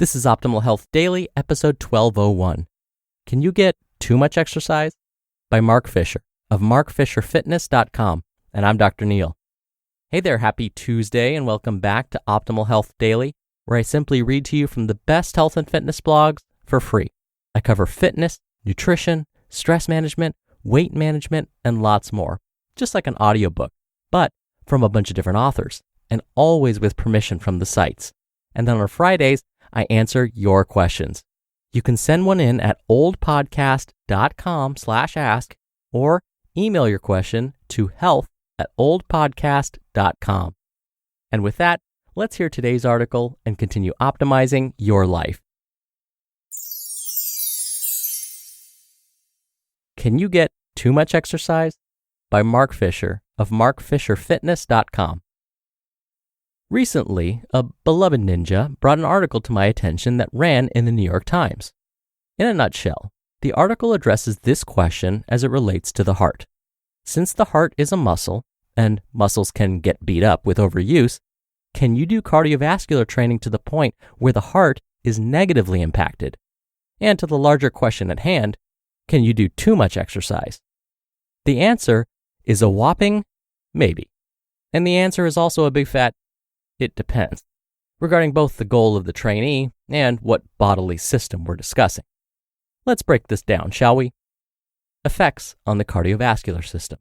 This is Optimal Health Daily, episode 1201. Can you get too much exercise? By Mark Fisher of MarkFisherFitness.com, and I'm Dr. Neil. Hey there, happy Tuesday, and welcome back to Optimal Health Daily, where I simply read to you from the best health and fitness blogs for free. I cover fitness, nutrition, stress management, weight management, and lots more, just like an audiobook, but from a bunch of different authors, and always with permission from the sites. And then on Fridays, I answer your questions. You can send one in at oldpodcast.com/ask or email your question to health@oldpodcast.com. And with that, let's hear today's article and continue optimizing your life. Can you get too much exercise? By Mark Fisher of MarkFisherFitness.com. Recently, a beloved ninja brought an article to my attention that ran in the New York Times. In a nutshell, the article addresses this question as it relates to the heart. Since the heart is a muscle, and muscles can get beat up with overuse, can you do cardiovascular training to the point where the heart is negatively impacted? And to the larger question at hand, can you do too much exercise? The answer is a whopping maybe. And the answer is also a big fat it depends, regarding both the goal of the trainee and what bodily system we're discussing. Let's break this down, shall we? Effects on the cardiovascular system.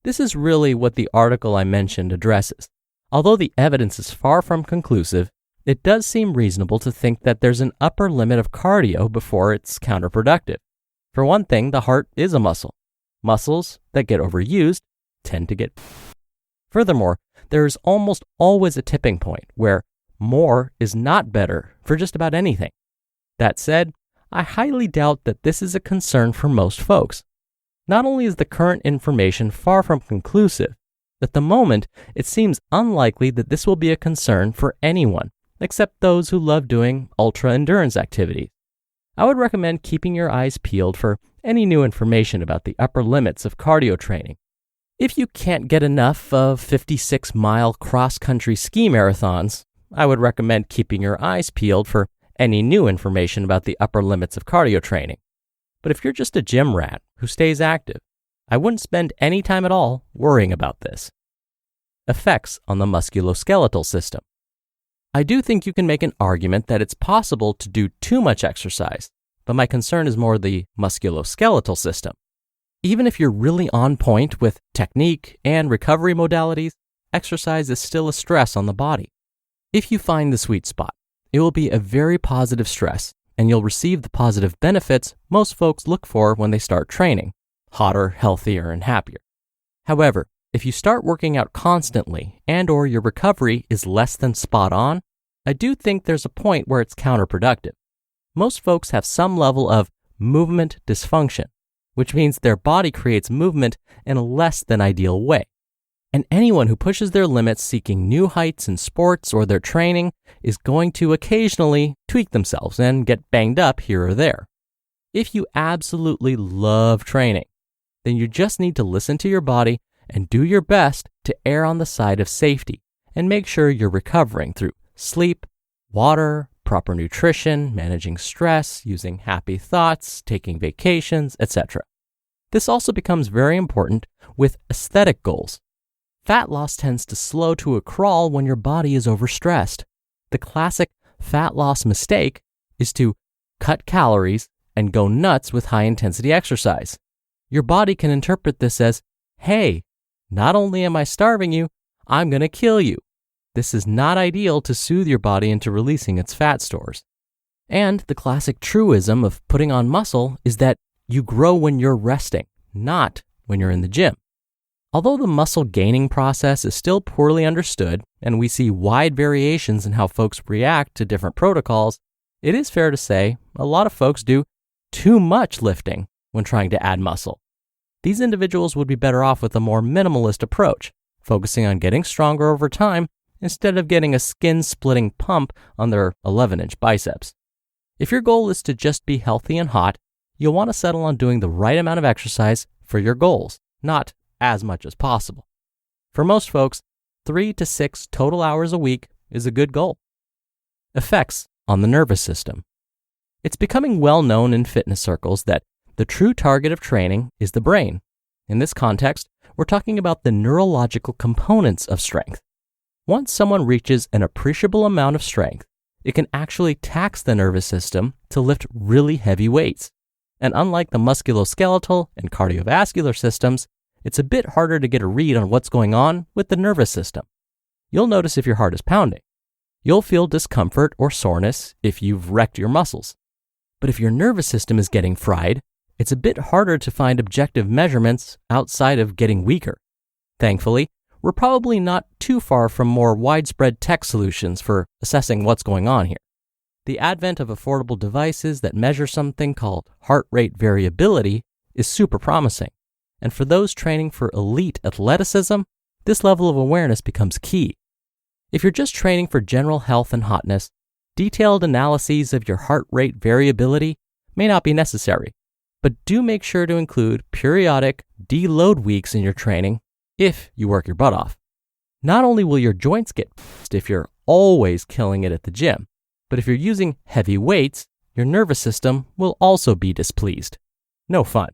This is really what the article I mentioned addresses. Although the evidence is far from conclusive, it does seem reasonable to think that there's an upper limit of cardio before it's counterproductive. For one thing, the heart is a muscle. Muscles that get overused tend to get. Furthermore, there is almost always a tipping point where more is not better for just about anything. That said, I highly doubt that this is a concern for most folks. Not only is the current information far from conclusive, at the moment it seems unlikely that this will be a concern for anyone except those who love doing ultra-endurance activities. I would recommend keeping your eyes peeled for any new information about the upper limits of cardio training. If you can't get enough of 56-mile cross-country ski marathons, I would recommend keeping your eyes peeled for any new information about the upper limits of cardio training. But if you're just a gym rat who stays active, I wouldn't spend any time at all worrying about this. Effects on the musculoskeletal system. I do think you can make an argument that it's possible to do too much exercise, but my concern is more the musculoskeletal system. Even if you're really on point with technique and recovery modalities, exercise is still a stress on the body. If you find the sweet spot, it will be a very positive stress, and you'll receive the positive benefits most folks look for when they start training: hotter, healthier, and happier. However, if you start working out constantly and/or your recovery is less than spot on, I do think there's a point where it's counterproductive. Most folks have some level of movement dysfunction, which means their body creates movement in a less than ideal way. And anyone who pushes their limits seeking new heights in sports or their training is going to occasionally tweak themselves and get banged up here or there. If you absolutely love training, then you just need to listen to your body and do your best to err on the side of safety and make sure you're recovering through sleep, water, proper nutrition, managing stress, using happy thoughts, taking vacations, etc. This also becomes very important with aesthetic goals. Fat loss tends to slow to a crawl when your body is overstressed. The classic fat loss mistake is to cut calories and go nuts with high-intensity exercise. Your body can interpret this as, hey, not only am I starving you, I'm going to kill you. This is not ideal to soothe your body into releasing its fat stores. And the classic truism of putting on muscle is that you grow when you're resting, not when you're in the gym. Although the muscle gaining process is still poorly understood and we see wide variations in how folks react to different protocols, it is fair to say a lot of folks do too much lifting when trying to add muscle. These individuals would be better off with a more minimalist approach, focusing on getting stronger over time instead of getting a skin-splitting pump on their 11-inch biceps. If your goal is to just be healthy and hot, you'll want to settle on doing the right amount of exercise for your goals, not as much as possible. For most folks, 3 to 6 total hours a week is a good goal. Effects on the nervous system. It's becoming well known in fitness circles that the true target of training is the brain. In this context, we're talking about the neurological components of strength. Once someone reaches an appreciable amount of strength, it can actually tax the nervous system to lift really heavy weights. And unlike the musculoskeletal and cardiovascular systems, it's a bit harder to get a read on what's going on with the nervous system. You'll notice if your heart is pounding. You'll feel discomfort or soreness if you've wrecked your muscles. But if your nervous system is getting fried, it's a bit harder to find objective measurements outside of getting weaker. Thankfully, we're probably not too far from more widespread tech solutions for assessing what's going on here. The advent of affordable devices that measure something called heart rate variability is super promising. And for those training for elite athleticism, this level of awareness becomes key. If you're just training for general health and hotness, detailed analyses of your heart rate variability may not be necessary, but do make sure to include periodic deload weeks in your training if you work your butt off. Not only will your joints get pissed if you're always killing it at the gym, but if you're using heavy weights, your nervous system will also be displeased. No fun.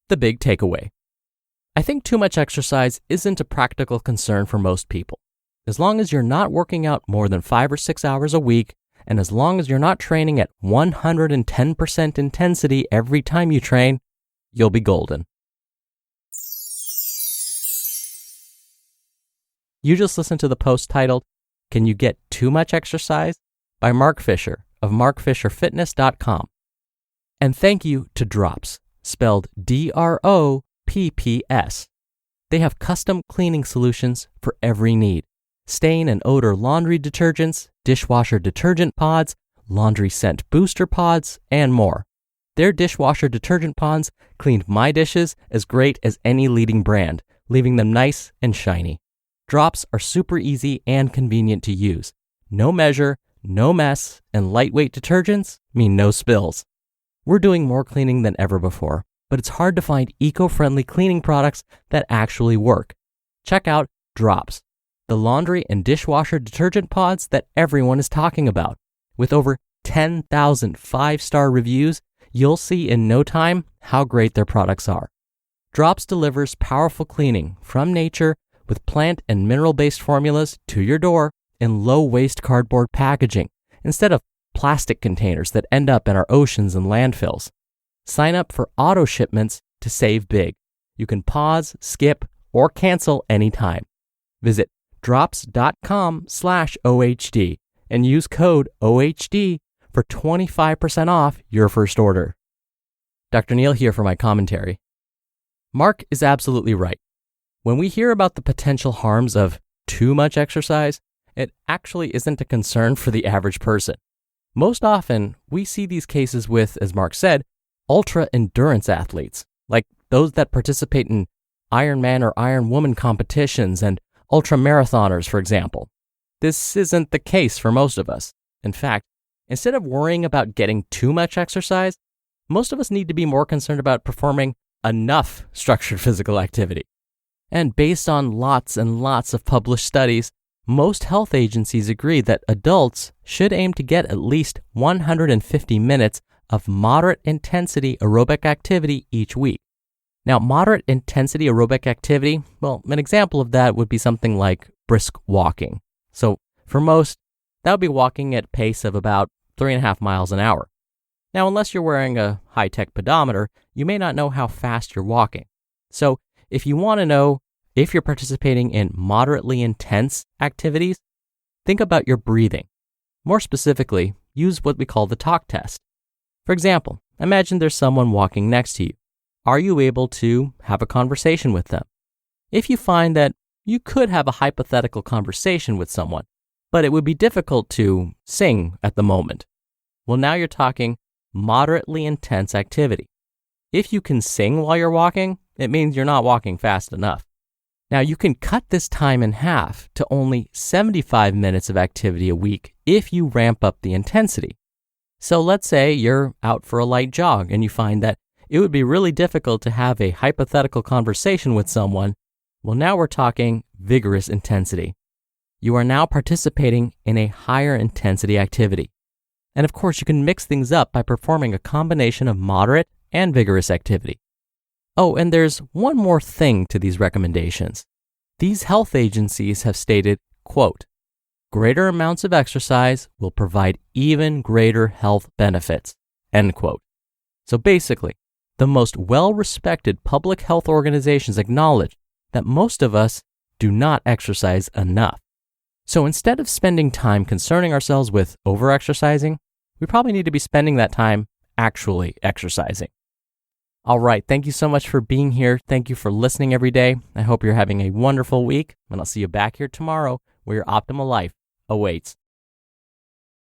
The big takeaway. I think too much exercise isn't a practical concern for most people. As long as you're not working out more than 5 or 6 hours a week, and as long as you're not training at 110% intensity every time you train, you'll be golden. You just listened to the post titled, "Can You Get Too Much Exercise?" by Mark Fisher of MarkFisherFitness.com. And thank you to Drops, spelled DROPPS. They have custom cleaning solutions for every need. Stain and odor laundry detergents, dishwasher detergent pods, laundry scent booster pods, and more. Their dishwasher detergent pods cleaned my dishes as great as any leading brand, leaving them nice and shiny. Drops are super easy and convenient to use. No measure, no mess, and lightweight detergents mean no spills. We're doing more cleaning than ever before, but it's hard to find eco-friendly cleaning products that actually work. Check out Drops, the laundry and dishwasher detergent pods that everyone is talking about. With over 10,000 5-star reviews, you'll see in no time how great their products are. Drops delivers powerful cleaning from nature with plant and mineral-based formulas to your door in low-waste cardboard packaging instead of plastic containers that end up in our oceans and landfills. Sign up for auto shipments to save big. You can pause, skip, or cancel anytime. Visit drops.com/OHD and use code OHD for 25% off your first order. Dr. Neal here for my commentary. Mark is absolutely right. When we hear about the potential harms of too much exercise, it actually isn't a concern for the average person. Most often, we see these cases with, as Mark said, ultra-endurance athletes, like those that participate in Ironman or Ironwoman competitions and ultramarathoners, for example. This isn't the case for most of us. In fact, instead of worrying about getting too much exercise, most of us need to be more concerned about performing enough structured physical activity. And based on lots and lots of published studies, most health agencies agree that adults should aim to get at least 150 minutes of moderate intensity aerobic activity each week. Now, moderate intensity aerobic activity, well, an example of that would be something like brisk walking. So for most, that would be walking at a pace of about 3.5 miles an hour. Now, unless you're wearing a high-tech pedometer, you may not know how fast you're walking. So if you want to know if you're participating in moderately intense activities, think about your breathing. More specifically, use what we call the talk test. For example, imagine there's someone walking next to you. Are you able to have a conversation with them? If you find that you could have a hypothetical conversation with someone, but it would be difficult to sing at the moment, well, now you're talking moderately intense activity. If you can sing while you're walking, it means you're not walking fast enough. Now, you can cut this time in half to only 75 minutes of activity a week if you ramp up the intensity. So let's say you're out for a light jog and you find that it would be really difficult to have a hypothetical conversation with someone. Well, now we're talking vigorous intensity. You are now participating in a higher intensity activity. And of course, you can mix things up by performing a combination of moderate and vigorous activity. Oh, and there's one more thing to these recommendations. These health agencies have stated, quote, greater amounts of exercise will provide even greater health benefits, end quote. So basically, the most well-respected public health organizations acknowledge that most of us do not exercise enough. So instead of spending time concerning ourselves with over-exercising, we probably need to be spending that time actually exercising. All right, thank you so much for being here. Thank you for listening every day. I hope you're having a wonderful week, and I'll see you back here tomorrow where your optimal life awaits.